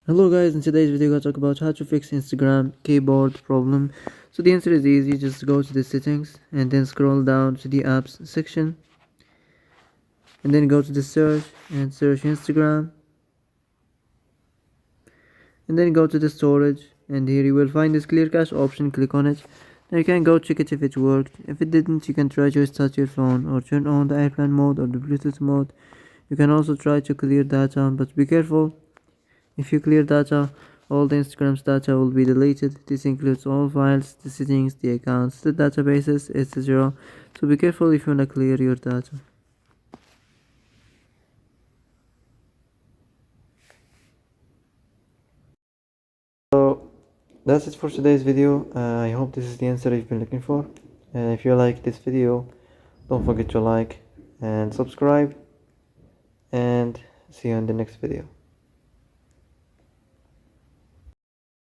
Hello guys, in today's video I'll talk about how to fix Instagram keyboard problem. So the answer is easy, just go to the settings and then scroll down to the apps section and then go to the search and search Instagram and then go to the storage, and here you will find this clear cache option. Click on it. Now you can go check it if it worked. If it didn't, you can try to restart your phone or turn on the airplane mode or the Bluetooth mode. You can also try to clear data, but be careful. If you clear data, all the Instagram's data will be deleted. This includes all files, the settings, the accounts, the databases, etc. So be careful if you wanna clear your data. So that's it for today's video. I hope this is the answer you've been looking for. And if you like this video, don't forget to like and subscribe. And see you in the next video.